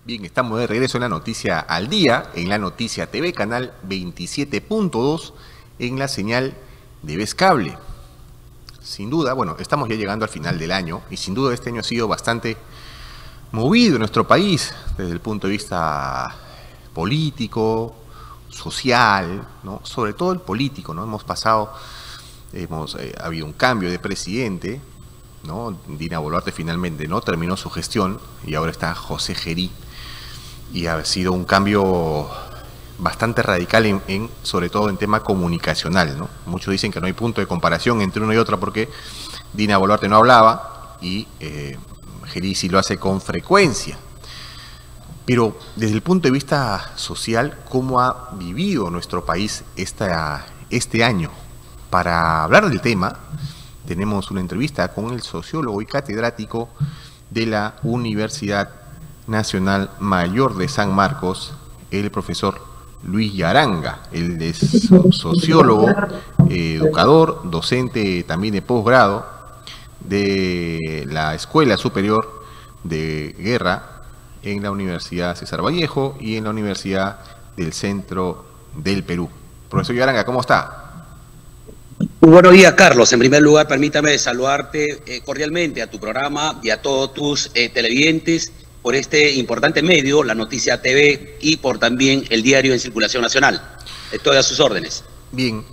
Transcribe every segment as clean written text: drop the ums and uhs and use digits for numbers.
Bien, estamos de regreso en la Noticia al Día, en la Noticia TV, canal 27.2, en la señal de Vez Cable. Sin duda, bueno, estamos ya llegando al final del año y sin duda este año ha sido bastante movido en nuestro país desde el punto de vista político, social, ¿no? Sobre todo el político, ¿no? Ha habido un cambio de presidente, ¿no? Dina Boluarte finalmente no terminó su gestión y ahora está José Gerí. Y ha sido un cambio bastante radical sobre todo en tema comunicacional, ¿no? Muchos dicen que no hay punto de comparación entre uno y otro porque Dina Boluarte no hablaba y Gerí sí lo hace con frecuencia. Pero desde el punto de vista social, ¿cómo ha vivido nuestro país este año? Para hablar del tema, tenemos una entrevista con el sociólogo y catedrático de la Universidad Nacional Mayor de San Marcos, el profesor Luis Yaranga. Él es sociólogo, educador, docente también de posgrado de la Escuela Superior de Guerra en la Universidad César Vallejo y en la Universidad del Centro del Perú. Profesor Yaranga, ¿cómo está? Muy buenos días, Carlos. En primer lugar, permítame saludarte cordialmente a tu programa y a todos tus televidentes por este importante medio, la Noticia TV, y por también el diario en circulación nacional. Estoy a sus órdenes. Bien,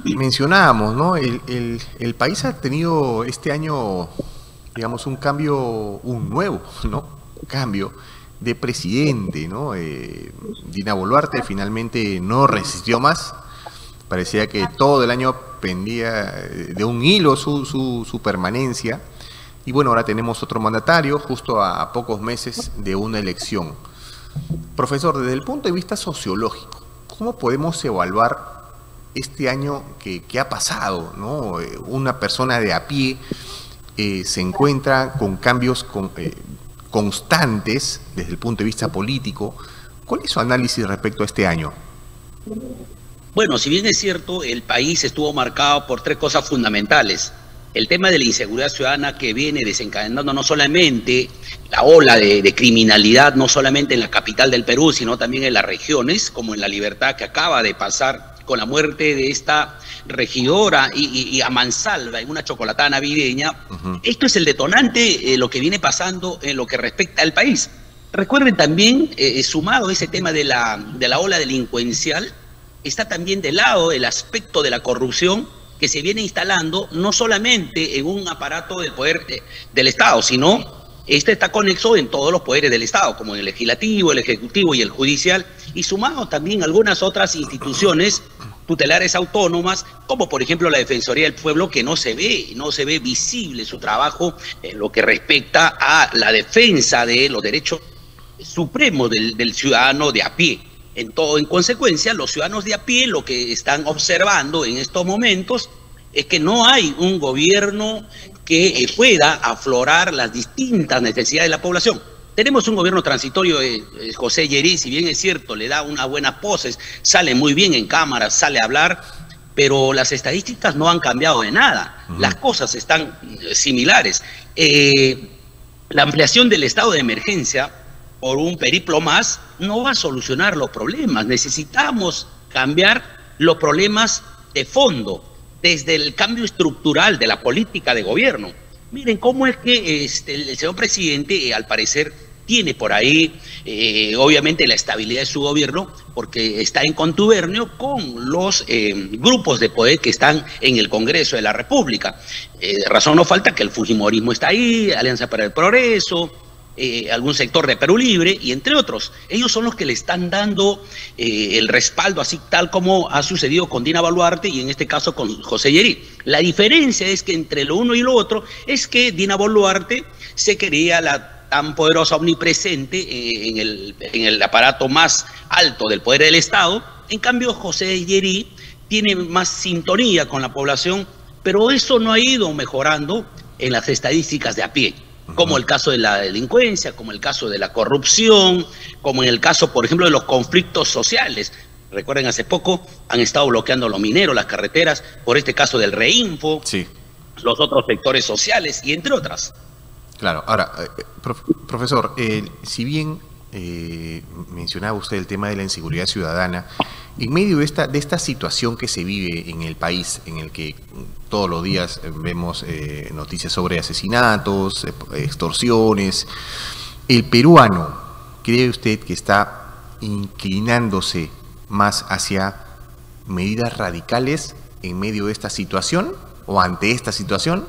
mencionábamos, ¿no? El país ha tenido este año, digamos, un nuevo, ¿no? Cambio de presidente, ¿no? Dina Boluarte finalmente no resistió más. Parecía que todo el año pendía de un hilo su permanencia. Y bueno, ahora tenemos otro mandatario justo a pocos meses de una elección. Profesor, desde el punto de vista sociológico, ¿cómo podemos evaluar este año que ha pasado, ¿no? Una persona de a pie se encuentra con cambios constantes desde el punto de vista político. ¿Cuál es su análisis respecto a este año? Bueno, si bien es cierto, el país estuvo marcado por tres cosas fundamentales. El tema de la inseguridad ciudadana que viene desencadenando no solamente la ola de criminalidad, no solamente en la capital del Perú, sino también en las regiones, como en La Libertad, que acaba de pasar con la muerte de esta regidora y a mansalva en una chocolatada navideña. Esto es el detonante, lo que viene pasando en lo que respecta al país. Recuerden también, sumado a ese tema de la ola delincuencial, está también de lado el aspecto de la corrupción que se viene instalando no solamente en un aparato del poder del Estado, sino este está conexo en todos los poderes del Estado, como el legislativo, el ejecutivo y el judicial, y sumado también algunas otras instituciones tutelares autónomas, como por ejemplo la Defensoría del Pueblo, que no se ve visible su trabajo en lo que respecta a la defensa de los derechos supremos del ciudadano de a pie. En consecuencia, los ciudadanos de a pie lo que están observando en estos momentos es que no hay un gobierno que pueda aflorar las distintas necesidades de la población. Tenemos un gobierno transitorio de José Gerí, si bien es cierto, le da unas buenas poses, sale muy bien en cámara, sale a hablar, pero las estadísticas no han cambiado de nada. Las cosas están similares. La ampliación del estado de emergencia por un periplo más, no va a solucionar los problemas. Necesitamos cambiar los problemas de fondo, desde el cambio estructural de la política de gobierno. Miren cómo es que el señor presidente, al parecer, tiene por ahí, obviamente, la estabilidad de su gobierno, porque está en contubernio con los grupos de poder que están en el Congreso de la República. Razón no falta que el fujimorismo está ahí, Alianza para el Progreso, algún sector de Perú Libre, y entre otros. Ellos son los que le están dando el respaldo, así tal como ha sucedido con Dina Boluarte y en este caso con José Gerí. La diferencia es que entre lo uno y lo otro es que Dina Boluarte se creía la tan poderosa, omnipresente en el aparato más alto del poder del Estado. En cambio, José Gerí tiene más sintonía con la población, pero eso no ha ido mejorando en las estadísticas de a pie, como el caso de la delincuencia, como el caso de la corrupción, como en el caso, por ejemplo, de los conflictos sociales. Recuerden, hace poco han estado bloqueando los mineros, las carreteras, por este caso del Reinfo, sí, los otros sectores sociales y entre otras. Claro. Ahora, profesor, si bien mencionaba usted el tema de la inseguridad ciudadana. En medio de esta situación que se vive en el país, en el que todos los días vemos noticias sobre asesinatos, extorsiones, ¿el peruano cree usted que está inclinándose más hacia medidas radicales en medio de esta situación o ante esta situación?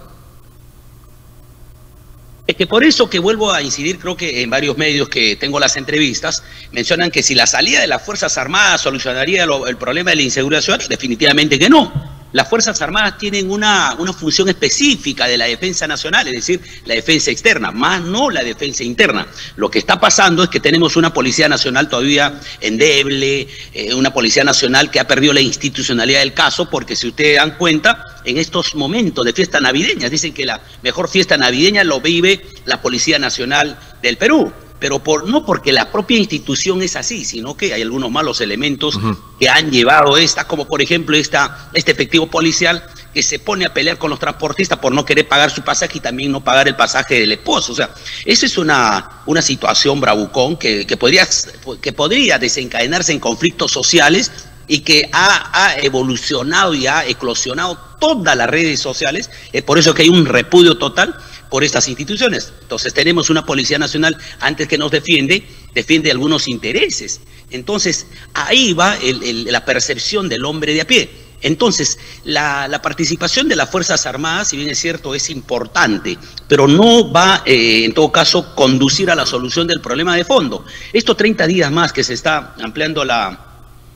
Es que por eso que vuelvo a incidir, creo que en varios medios que tengo las entrevistas, mencionan que si la salida de las Fuerzas Armadas solucionaría el problema de la inseguridad ciudadana, definitivamente que no. Las Fuerzas Armadas tienen una función específica de la defensa nacional, es decir, la defensa externa, más no la defensa interna. Lo que está pasando es que tenemos una Policía Nacional todavía endeble, una Policía Nacional que ha perdido la institucionalidad del caso, porque si ustedes dan cuenta, en estos momentos de fiesta navideña, dicen que la mejor fiesta navideña lo vive la Policía Nacional del Perú. Pero no porque la propia institución es así, sino que hay algunos malos elementos que han llevado como por ejemplo este efectivo policial que se pone a pelear con los transportistas por no querer pagar su pasaje y también no pagar el pasaje del esposo. O sea, esa es una situación bravucón que podría desencadenarse en conflictos sociales y que ha evolucionado y ha eclosionado todas las redes sociales. Es por eso que hay un repudio total por estas instituciones. Entonces tenemos una Policía Nacional, antes que nos defiende algunos intereses. Entonces ahí va la percepción del hombre de a pie. Entonces la participación de las Fuerzas Armadas, si bien es cierto, es importante, pero no va en todo caso conducir a la solución del problema de fondo. Estos 30 días más que se está ampliando la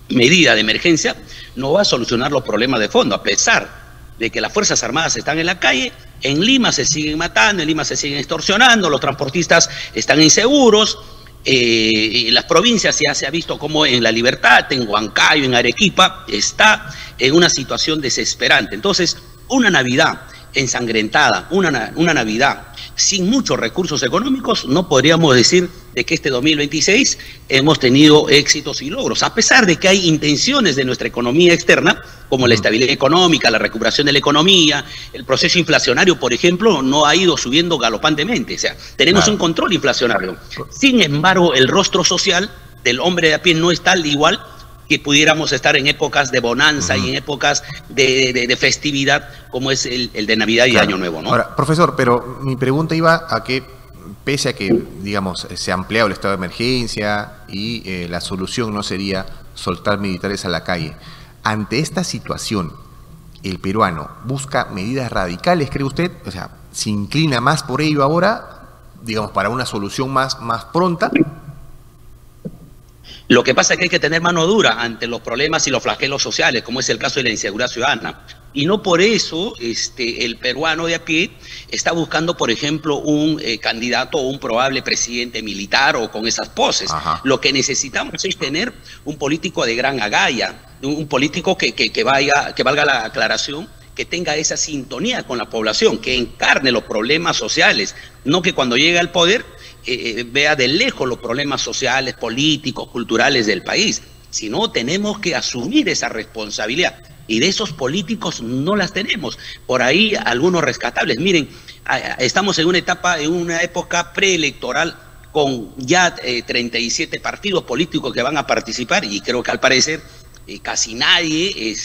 medida de emergencia no va a solucionar los problemas de fondo, a pesar de que las Fuerzas Armadas están en la calle. En Lima se siguen matando, en Lima se siguen extorsionando, los transportistas están inseguros, en las provincias ya se ha visto como en La Libertad, en Huancayo, en Arequipa, está en una situación desesperante. Entonces, una Navidad ensangrentada, una Navidad sin muchos recursos económicos, no podríamos decir de que este 2026 hemos tenido éxitos y logros, a pesar de que hay intenciones de nuestra economía externa, como la estabilidad económica, la recuperación de la economía, el proceso inflacionario, por ejemplo, no ha ido subiendo galopantemente, o sea, tenemos un control inflacionario. Sin embargo, el rostro social del hombre de a pie no es tal igual que pudiéramos estar en épocas de bonanza y en épocas de festividad como es el de Navidad y Año Nuevo, ¿no? Ahora, profesor, pero mi pregunta iba a que, pese a que, digamos, se ha ampliado el estado de emergencia y la solución no sería soltar militares a la calle, ante esta situación, ¿el peruano busca medidas radicales, cree usted? O sea, ¿se inclina más por ello ahora, digamos, para una solución más pronta? Lo que pasa es que hay que tener mano dura ante los problemas y los flagelos sociales, como es el caso de la inseguridad ciudadana. Y no por eso el peruano de a pie está buscando, por ejemplo, un candidato o un probable presidente militar o con esas poses. Lo que necesitamos es tener un político de gran agallas, un político que valga la aclaración, que tenga esa sintonía con la población, que encarne los problemas sociales, no que cuando llegue al poder vea de lejos los problemas sociales, políticos, culturales del país, sino tenemos que asumir esa responsabilidad. Y de esos políticos no las tenemos. Por ahí algunos rescatables. Miren, estamos en una época preelectoral con ya 37 partidos políticos que van a participar y creo que al parecer casi nadie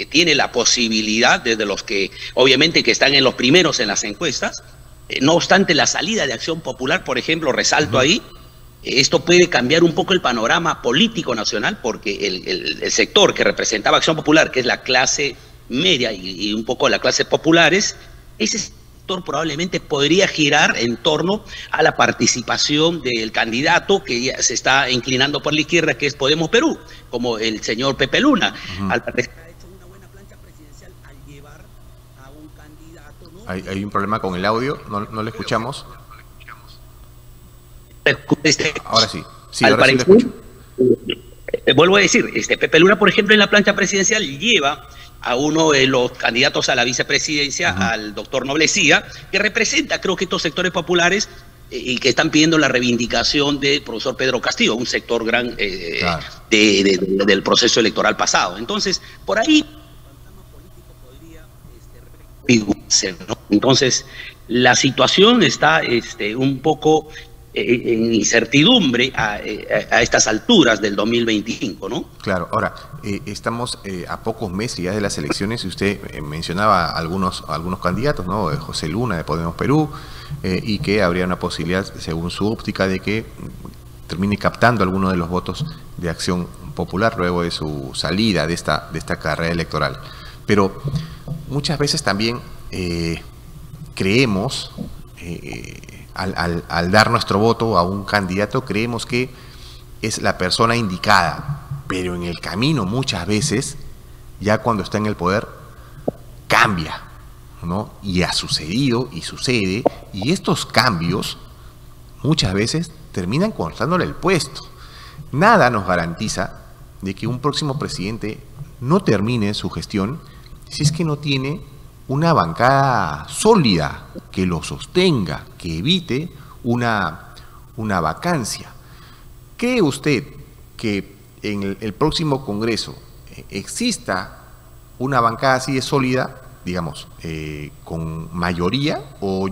tiene la posibilidad, desde los que obviamente que están en los primeros en las encuestas. No obstante, la salida de Acción Popular, por ejemplo, resalto ahí, esto puede cambiar un poco el panorama político nacional, porque el sector que representaba Acción Popular, que es la clase media y un poco la clase populares, ese sector probablemente podría girar en torno a la participación del candidato que ya se está inclinando por la izquierda, que es Podemos Perú, como el señor Pepe Luna. Al parecer ha hecho una buena plancha presidencial al llevar a un candidato, ¿no? Hay un problema con el audio, no le escuchamos. Ahora sí, ahora sí lo escucho. Vuelvo a decir, Pepe Luna, por ejemplo, en la plancha presidencial lleva a uno de los candidatos a la vicepresidencia, al doctor Noblecía, que representa, creo que estos sectores populares y que están pidiendo la reivindicación del profesor Pedro Castillo, un sector gran del proceso electoral pasado. Entonces, por ahí ¿no? Entonces, la situación está un poco en incertidumbre a estas alturas del 2025, ¿no? Claro, ahora, estamos a pocos meses ya de las elecciones y usted mencionaba algunos candidatos, ¿no? José Luna de Podemos Perú, y que habría una posibilidad, según su óptica, de que termine captando algunos de los votos de Acción Popular luego de su salida de esta carrera electoral. Pero muchas veces también creemos, al dar nuestro voto a un candidato, creemos que es la persona indicada, pero en el camino muchas veces, ya cuando está en el poder, cambia, ¿no? Y ha sucedido y sucede, y estos cambios muchas veces terminan costándole el puesto. Nada nos garantiza de que un próximo presidente no termine su gestión si es que no tiene una bancada sólida que lo sostenga, que evite una vacancia. ¿Cree usted que en el próximo Congreso exista una bancada así de sólida, digamos, con mayoría, o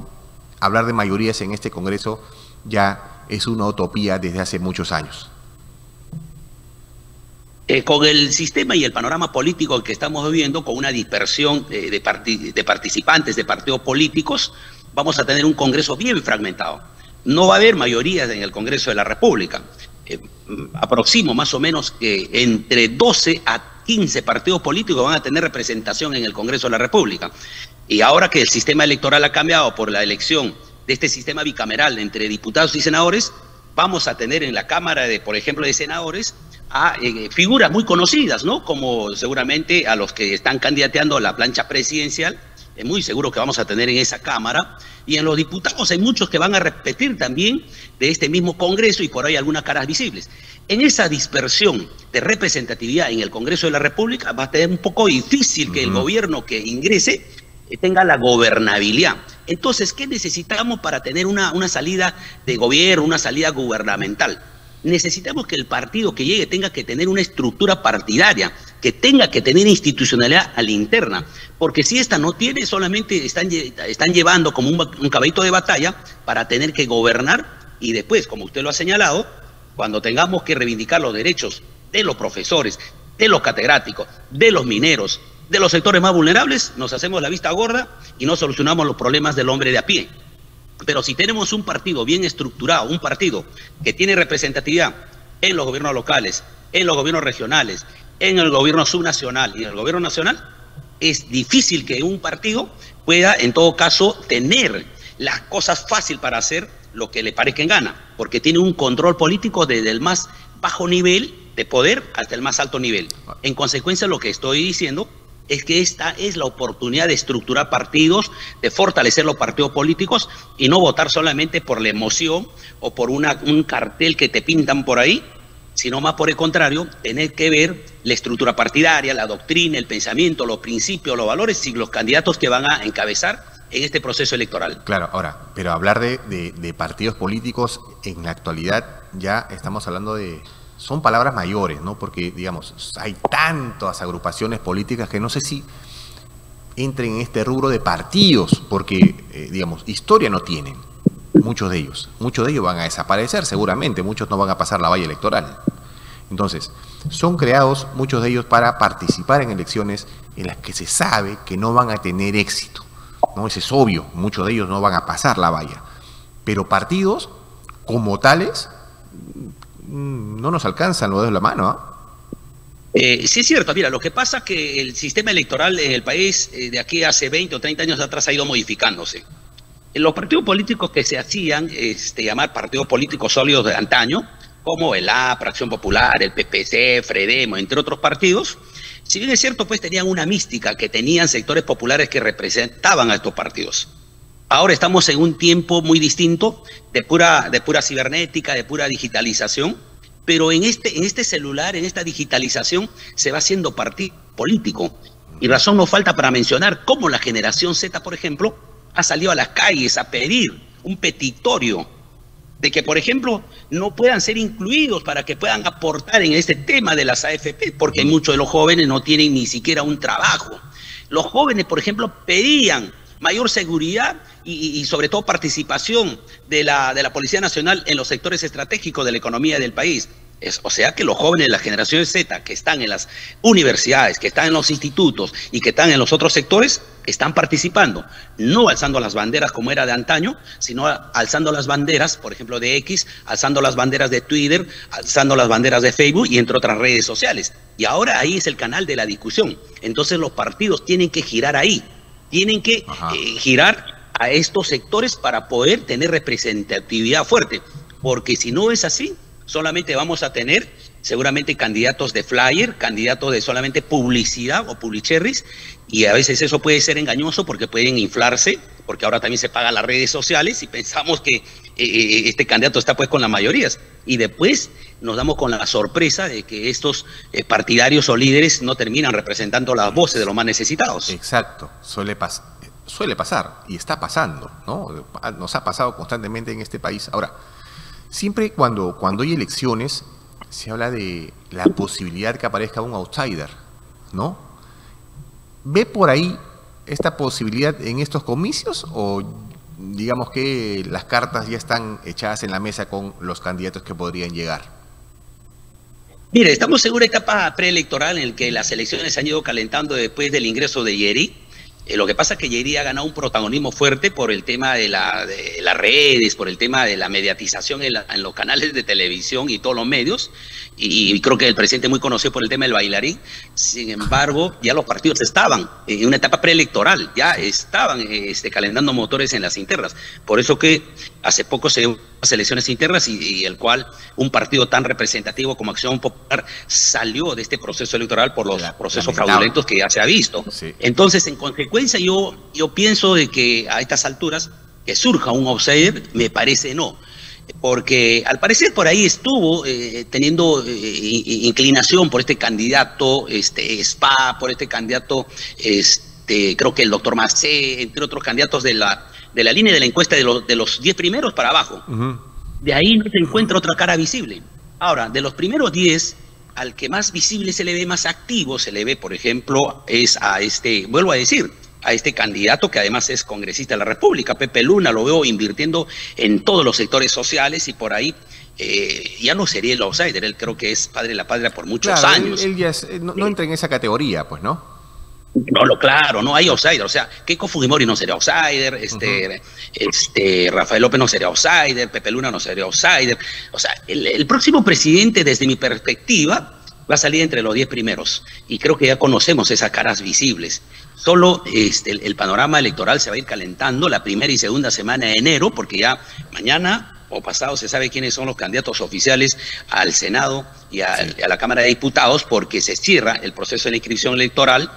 hablar de mayorías en este Congreso ya es una utopía desde hace muchos años? Con el sistema y el panorama político que estamos viviendo, con una dispersión de participantes de partidos políticos, vamos a tener un Congreso bien fragmentado. No va a haber mayorías en el Congreso de la República. Aproximo más o menos que entre 12 a 15 partidos políticos van a tener representación en el Congreso de la República. Y ahora que el sistema electoral ha cambiado por la elección de este sistema bicameral entre diputados y senadores, vamos a tener en la Cámara, por ejemplo, de senadores, a figuras muy conocidas, ¿no? Como seguramente a los que están candidateando a la plancha presidencial, es muy seguro que vamos a tener en esa Cámara. Y en los diputados hay muchos que van a repetir también de este mismo Congreso, y por ahí algunas caras visibles. En esa dispersión de representatividad en el Congreso de la República va a ser un poco difícil que el gobierno que ingrese tenga la gobernabilidad. Entonces, ¿qué necesitamos para tener una salida de gobierno, una salida gubernamental? Necesitamos que el partido que llegue tenga que tener una estructura partidaria, que tenga que tener institucionalidad a la interna, porque si esta no tiene, solamente están llevando como un caballito de batalla para tener que gobernar, y después, como usted lo ha señalado, cuando tengamos que reivindicar los derechos de los profesores, de los catedráticos, de los mineros, de los sectores más vulnerables, nos hacemos la vista gorda y no solucionamos los problemas del hombre de a pie. Pero si tenemos un partido bien estructurado, un partido que tiene representatividad en los gobiernos locales, en los gobiernos regionales, en el gobierno subnacional y en el gobierno nacional, es difícil que un partido pueda, en todo caso, tener las cosas fácil para hacer lo que le parezca en gana, porque tiene un control político desde el más bajo nivel de poder hasta el más alto nivel. En consecuencia, lo que estoy diciendo es que esta es la oportunidad de estructurar partidos, de fortalecer los partidos políticos y no votar solamente por la emoción o por un cartel que te pintan por ahí, sino más por el contrario, tener que ver la estructura partidaria, la doctrina, el pensamiento, los principios, los valores y los candidatos que van a encabezar en este proceso electoral. Claro, ahora, pero hablar de partidos políticos en la actualidad, ya estamos hablando de... Son palabras mayores, ¿no? Porque, digamos, hay tantas agrupaciones políticas que no sé si entren en este rubro de partidos, porque, digamos, historia no tienen, muchos de ellos. Muchos de ellos van a desaparecer seguramente, muchos no van a pasar la valla electoral. Entonces, son creados muchos de ellos para participar en elecciones en las que se sabe que no van a tener éxito, ¿no? Eso es obvio, muchos de ellos no van a pasar la valla. Pero partidos, como tales, no nos alcanzan los dedos de la mano, ¿eh? Sí es cierto, mira, lo que pasa es que el sistema electoral en el país de aquí hace 20 o 30 años atrás ha ido modificándose. Los partidos políticos que se hacían llamar partidos políticos sólidos de antaño, como el APRA, Acción Popular, el PPC, Fredemo, entre otros partidos, si bien es cierto, pues tenían una mística, que tenían sectores populares que representaban a estos partidos. Ahora estamos en un tiempo muy distinto, de pura cibernética, de pura digitalización, pero en este celular, en esta digitalización, se va haciendo partido político. Y razón no falta para mencionar cómo la generación Z, por ejemplo, ha salido a las calles a pedir un petitorio de que, por ejemplo, no puedan ser incluidos para que puedan aportar en este tema de las AFP, porque muchos de los jóvenes no tienen ni siquiera un trabajo. Los jóvenes, por ejemplo, pedían mayor seguridad y sobre todo participación de la Policía Nacional en los sectores estratégicos de la economía del país. O sea que los jóvenes de la generación Z que están en las universidades, que están en los institutos y que están en los otros sectores, están participando, no alzando las banderas como era de antaño, sino alzando las banderas, por ejemplo, de X, alzando las banderas de Twitter, alzando las banderas de Facebook y entre otras redes sociales. Y ahora ahí es el canal de la discusión. Entonces los partidos tienen que girar ahí, tienen que girar a estos sectores para poder tener representatividad fuerte, porque si no es así, solamente vamos a tener seguramente candidatos de flyer, candidatos de solamente publicidad o publicherries, y a veces eso puede ser engañoso porque pueden inflarse, porque ahora también se pagan las redes sociales y pensamos que este candidato está pues con las mayorías, y después nos damos con la sorpresa de que estos partidarios o líderes no terminan representando las voces de los más necesitados. Exacto, suele pasar y está pasando, ¿no? Nos ha pasado constantemente en este país. Ahora, siempre cuando hay elecciones se habla de la posibilidad que aparezca un outsider, ¿no? ¿Ve por ahí esta posibilidad en estos comicios o digamos que las cartas ya están echadas en la mesa con los candidatos que podrían llegar? Mire, estamos en una etapa preelectoral en la que las elecciones se han ido calentando después del ingreso de Yeri. Lo que pasa es que Yeri ha ganado un protagonismo fuerte por el tema de las redes, por el tema de la mediatización en los canales de televisión y todos los medios, y creo que el presidente es muy conocido por el tema del bailarín. Sin embargo, ya los partidos estaban en una etapa preelectoral, ya estaban calentando motores en las internas. Por eso que hace poco se dio las elecciones internas y el cual un partido tan representativo como Acción Popular salió de este proceso electoral por los procesos fraudulentos que ya se ha visto. Sí. Entonces, en consecuencia, yo pienso de que a estas alturas que surja un outsider, me parece no. Porque al parecer por ahí estuvo teniendo inclinación por este candidato Spa, por este candidato, creo que el doctor Macé, entre otros candidatos de la línea de la encuesta de los 10 primeros para abajo. De ahí no se encuentra otra cara visible. Ahora, de los primeros 10, al que más visible se le ve, más activo se le ve, por ejemplo, es a vuelvo a decir, a este candidato que además es congresista de la República, Pepe Luna. Lo veo invirtiendo en todos los sectores sociales y por ahí ya no sería el outsider. Él creo que es padre de la patria por muchos años. Él ya no entra en esa categoría, pues, ¿no? Claro, no hay outsider. O sea, Keiko Fujimori no sería outsider, Rafael López no sería outsider, Pepe Luna no sería outsider. O sea, el próximo presidente, desde mi perspectiva, va a salir entre los 10 primeros. Y creo que ya conocemos esas caras visibles. Solo el panorama electoral se va a ir calentando la primera y segunda semana de enero, porque ya mañana o pasado se sabe quiénes son los candidatos oficiales al Senado y a la Cámara de Diputados, porque se cierra el proceso de la inscripción electoral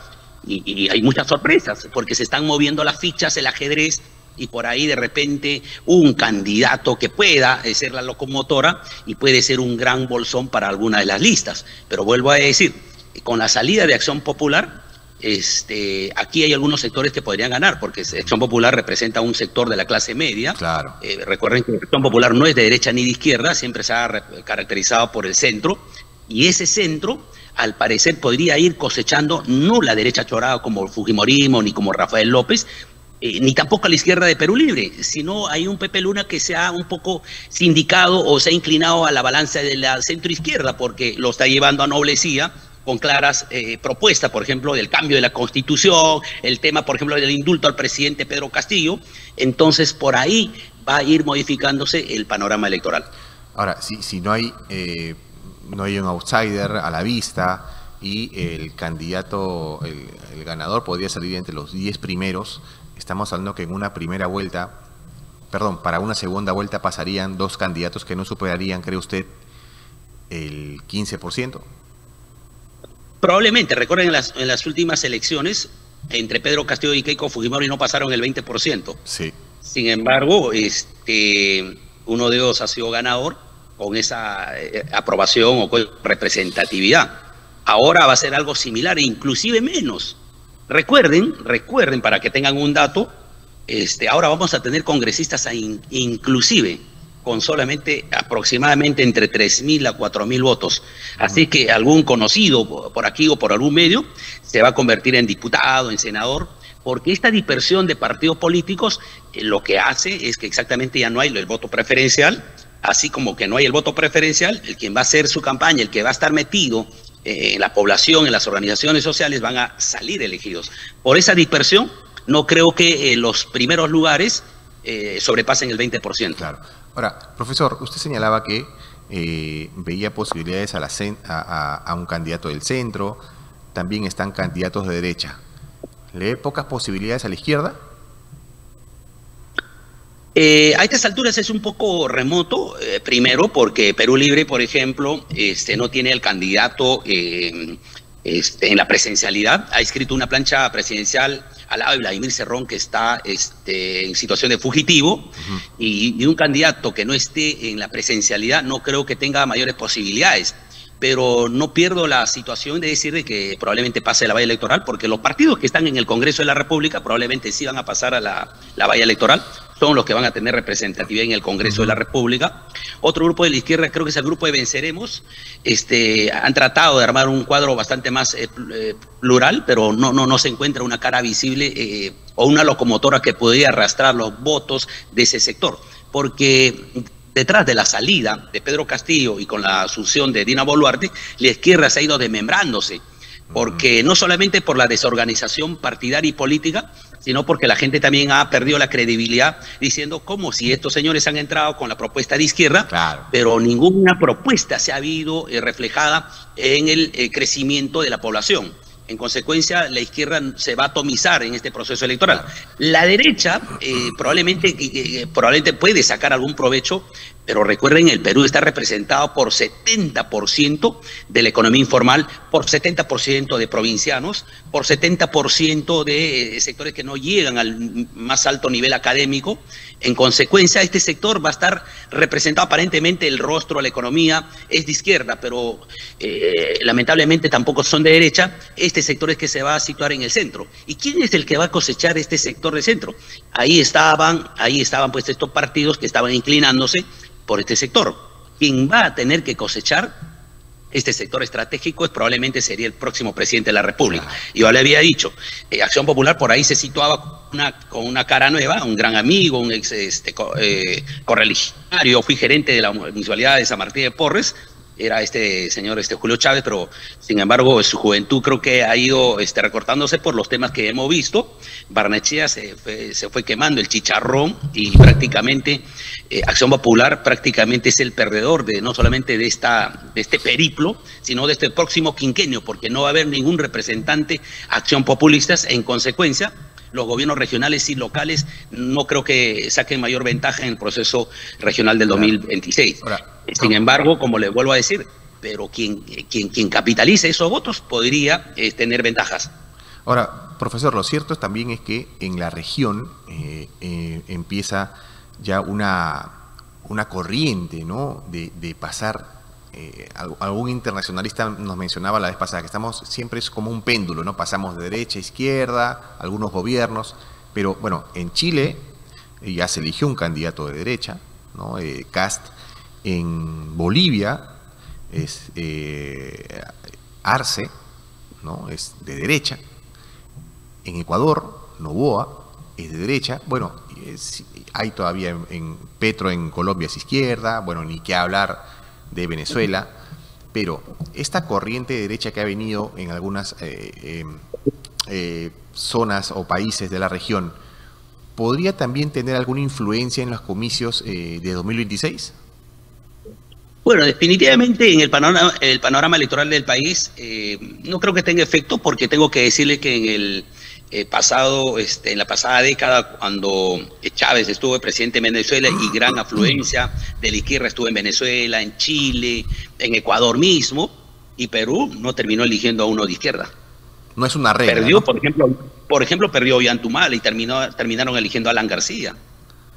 y hay muchas sorpresas, porque se están moviendo las fichas, el ajedrez, y por ahí de repente un candidato que pueda ser la locomotora y puede ser un gran bolsón para alguna de las listas. Pero vuelvo a decir, con la salida de Acción Popular, aquí hay algunos sectores que podrían ganar, porque Acción Popular representa un sector de la clase media. Claro. Recuerden que Acción Popular no es de derecha ni de izquierda, siempre se ha caracterizado por el centro, y ese centro, al parecer, podría ir cosechando no la derecha chorada como Fujimorismo ni como Rafael López, ni tampoco a la izquierda de Perú Libre, sino hay un Pepe Luna que se ha un poco sindicado o se ha inclinado a la balanza de la centroizquierda, porque lo está llevando a Noblecía con claras propuestas, por ejemplo, del cambio de la Constitución, el tema, por ejemplo, del indulto al presidente Pedro Castillo. Entonces, por ahí va a ir modificándose el panorama electoral. Ahora, si no hay un outsider a la vista y el candidato, el ganador podría salir entre los 10 primeros, estamos hablando que en una primera vuelta, para una segunda vuelta pasarían 2 candidatos que no superarían, ¿cree usted, el 15%? Probablemente. Recuerden, en las últimas elecciones, entre Pedro Castillo y Keiko Fujimori no pasaron el 20%. Sí. Sin embargo, uno de ellos ha sido ganador con esa aprobación o con representatividad. Ahora va a ser algo similar e inclusive menos. Recuerden, para que tengan un dato, ahora vamos a tener congresistas inclusive con solamente aproximadamente entre 3.000 a 4.000 votos. Así que algún conocido por aquí o por algún medio se va a convertir en diputado, en senador, porque esta dispersión de partidos políticos lo que hace es que exactamente ya no hay el voto preferencial, así como que no hay el voto preferencial, el quien va a hacer su campaña, el que va a estar metido en la población, en las organizaciones sociales, van a salir elegidos. Por esa dispersión, no creo que los primeros lugares sobrepasen el 20%. Claro. Ahora, profesor, usted señalaba que veía posibilidades a un candidato del centro, también están candidatos de derecha. ¿Le ve pocas posibilidades a la izquierda? A estas alturas es un poco remoto, primero porque Perú Libre, por ejemplo, no tiene el candidato en la presencialidad. Ha escrito una plancha presidencial al lado de Vladimir Cerrón, que está en situación de fugitivo, y un candidato que no esté en la presencialidad no creo que tenga mayores posibilidades. Pero no pierdo la situación de decir que probablemente pase la valla electoral, porque los partidos que están en el Congreso de la República probablemente sí van a pasar a la valla electoral, son los que van a tener representatividad en el Congreso de la República. Otro grupo de la izquierda, creo que es el grupo de Venceremos, han tratado de armar un cuadro bastante más plural, pero no se encuentra una cara visible o una locomotora que podría arrastrar los votos de ese sector, porque detrás de la salida de Pedro Castillo y con la asunción de Dina Boluarte, la izquierda se ha ido desmembrándose, porque no solamente por la desorganización partidaria y política, sino porque la gente también ha perdido la credibilidad diciendo como si estos señores han entrado con la propuesta de izquierda, claro, pero ninguna propuesta se ha habido reflejada en el crecimiento de la población. En consecuencia, la izquierda se va a atomizar en este proceso electoral. La derecha probablemente puede sacar algún provecho, pero recuerden, el Perú está representado por 70% de la economía informal, por 70% de provincianos, por 70% de sectores que no llegan al más alto nivel académico. En consecuencia, este sector va a estar representado, aparentemente el rostro de la economía es de izquierda, pero lamentablemente tampoco son de derecha. Este sector es que se va a situar en el centro. ¿Y quién es el que va a cosechar este sector de centro? Ahí estaban pues estos partidos que estaban inclinándose por este sector. Quien va a tener que cosechar este sector estratégico probablemente sería el próximo presidente de la República. Yo le había dicho, Acción Popular por ahí se situaba con una cara nueva, un gran amigo, un ex correligionario. Fui gerente de la municipalidad de San Martín de Porres, era este señor Julio Chávez, pero sin embargo su juventud creo que ha ido recortándose por los temas que hemos visto. Barnechea se fue quemando el chicharrón y prácticamente Acción Popular prácticamente es el perdedor no solamente de este periplo, sino de este próximo quinquenio, porque no va a haber ningún representante Acción Populistas. En consecuencia, los gobiernos regionales y locales no creo que saquen mayor ventaja en el proceso regional del 2026. Sin embargo, como les vuelvo a decir, pero quien capitalice esos votos podría tener ventajas. Ahora, profesor, lo cierto también es que en la región empieza ya una corriente, ¿no?, de pasar. Algún internacionalista nos mencionaba la vez pasada que siempre es como un péndulo, ¿no? Pasamos de derecha a izquierda, algunos gobiernos, pero bueno, en Chile ya se eligió un candidato de derecha, ¿no? Kast. En Bolivia es Arce, ¿no?, es de derecha. En Ecuador, Noboa es de derecha. Bueno, hay todavía en Petro en Colombia es izquierda. Bueno, ni qué hablar de Venezuela, pero esta corriente de derecha que ha venido en algunas zonas o países de la región, ¿podría también tener alguna influencia en los comicios de 2026? Bueno, definitivamente en el panorama electoral del país no creo que tenga efecto, porque tengo que decirle que en el en la pasada década, cuando Chávez estuvo de presidente en Venezuela y gran afluencia de la izquierda estuvo en Venezuela, en Chile, en Ecuador mismo, y Perú no terminó eligiendo a uno de izquierda. No es una regla, perdió, ¿no? por ejemplo, perdió Ollantumala y terminaron eligiendo a Alan García.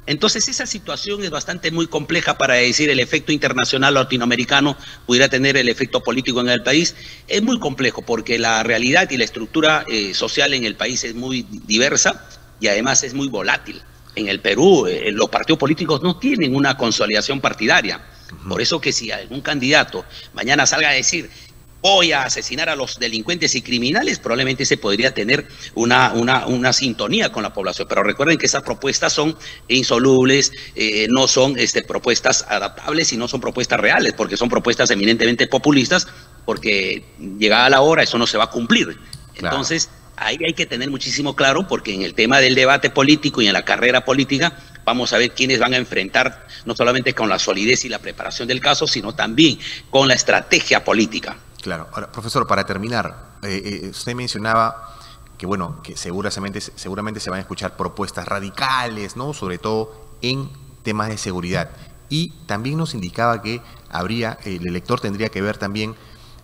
Entonces esa situación es muy compleja para decir el efecto internacional latinoamericano pudiera tener el efecto político en el país. Es muy complejo porque la realidad y la estructura social en el país es muy diversa y además es muy volátil. En el Perú los partidos políticos no tienen una consolidación partidaria. Por eso que si algún candidato mañana salga a decir voy a asesinar a los delincuentes y criminales, probablemente se podría tener una sintonía con la población. Pero recuerden que esas propuestas son insolubles, no son propuestas adaptables y no son propuestas reales, porque son propuestas eminentemente populistas, porque llegada la hora eso no se va a cumplir. Claro. Entonces, ahí hay que tener muchísimo claro, porque en el tema del debate político y en la carrera política, vamos a ver quiénes van a enfrentar, no solamente con la solidez y la preparación del caso, sino también con la estrategia política. Claro. Ahora, profesor, para terminar, usted mencionaba que, bueno, que seguramente se van a escuchar propuestas radicales, ¿no? Sobre todo en temas de seguridad. Y también nos indicaba que el elector tendría que ver también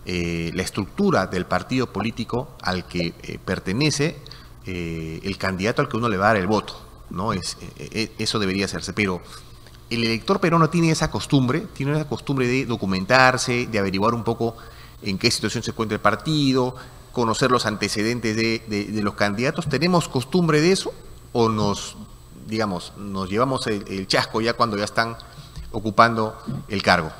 la estructura del partido político al que pertenece el candidato al que uno le va a dar el voto, ¿no? Eso debería hacerse, pero el elector peruano tiene esa costumbre de documentarse, de averiguar un poco en qué situación se encuentra el partido, conocer los antecedentes de los candidatos. ¿Tenemos costumbre de eso o nos llevamos el chasco ya cuando ya están ocupando el cargo?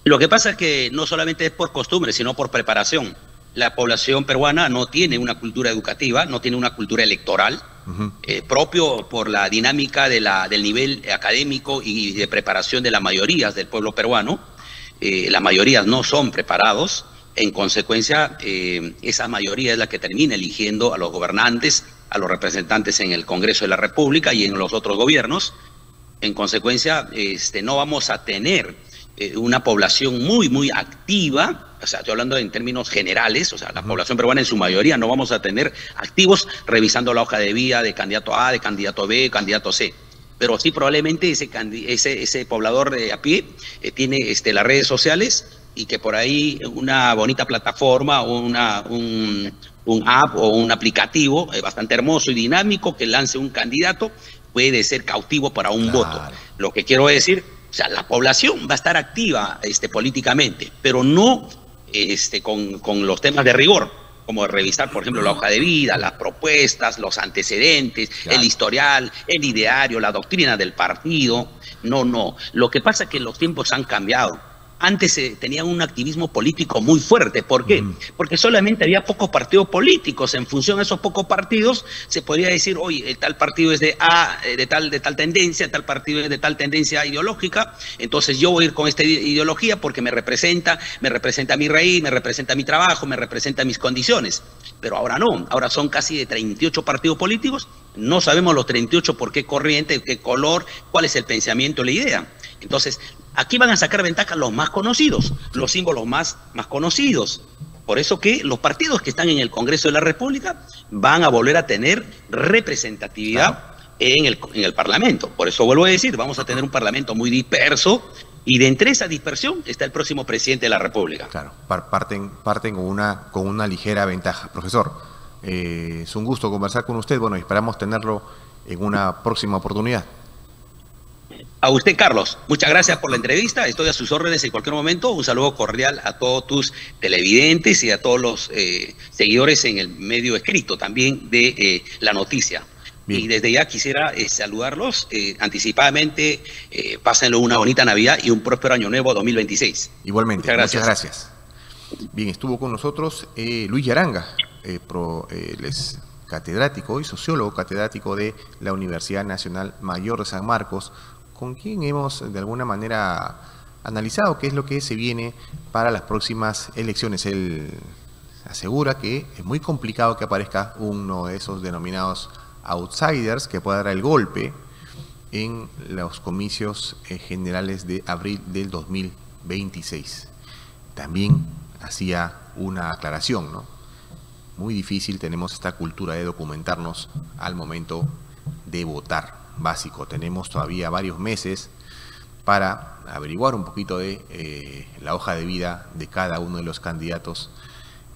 Lo que pasa es que no solamente es por costumbre, sino por preparación. La población peruana no tiene una cultura educativa, no tiene una cultura electoral, propio por la dinámica del nivel académico y de preparación de las mayorías del pueblo peruano. Las mayorías no son preparados. En consecuencia, esa mayoría es la que termina eligiendo a los gobernantes, a los representantes en el Congreso de la República y en los otros gobiernos. En consecuencia, no vamos a tener una población muy activa. O sea, estoy hablando en términos generales, o sea, la población peruana en su mayoría no vamos a tener activos revisando la hoja de vida de candidato A, de candidato B, candidato C. Pero sí probablemente ese poblador a pie tiene las redes sociales y que por ahí una bonita plataforma o un app o un aplicativo bastante hermoso y dinámico que lance un candidato puede ser cautivo para un voto. Lo que quiero decir, o sea, la población va a estar activa políticamente, pero no con los temas de rigor, como revisar, por ejemplo, la hoja de vida, las propuestas, los antecedentes, el historial, el ideario, la doctrina del partido. No. Lo que pasa es que los tiempos han cambiado. Antes se tenía un activismo político muy fuerte. ¿Por qué? Porque solamente había pocos partidos políticos. En función a esos pocos partidos, se podría decir, oye, tal partido es de tal tendencia, tal partido es de tal tendencia ideológica, entonces yo voy a ir con esta ideología porque me representa mi raíz, me representa mi trabajo, me representa mis condiciones. Pero ahora no, ahora son casi de 38 partidos políticos, no sabemos los 38 por qué corriente, qué color, cuál es el pensamiento, la idea. Entonces, aquí van a sacar ventaja los más conocidos, los símbolos más conocidos. Por eso que los partidos que están en el Congreso de la República van a volver a tener representatividad en el Parlamento. Por eso vuelvo a decir, vamos a tener un Parlamento muy disperso y de entre esa dispersión está el próximo presidente de la República. Claro, parten con una ligera ventaja. Profesor, es un gusto conversar con usted. Bueno, esperamos tenerlo en una próxima oportunidad. A usted, Carlos, muchas gracias por la entrevista. Estoy a sus órdenes en cualquier momento. Un saludo cordial a todos tus televidentes y a todos los seguidores en el medio escrito también de la noticia. Bien. Y desde ya quisiera saludarlos anticipadamente. Pásenlo una bonita Navidad y un próspero Año Nuevo 2026. Igualmente, muchas gracias. Bien, estuvo con nosotros Luis Yaranga, él es catedrático y sociólogo catedrático de la Universidad Nacional Mayor de San Marcos, con quien hemos de alguna manera analizado qué es lo que se viene para las próximas elecciones. Él asegura que es muy complicado que aparezca uno de esos denominados outsiders que pueda dar el golpe en los comicios generales de abril del 2026. También hacía una aclaración, ¿no? Muy difícil, tenemos esta cultura de documentarnos al momento de votar. Básico, tenemos todavía varios meses para averiguar un poquito de la hoja de vida de cada uno de los candidatos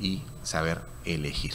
y saber elegir.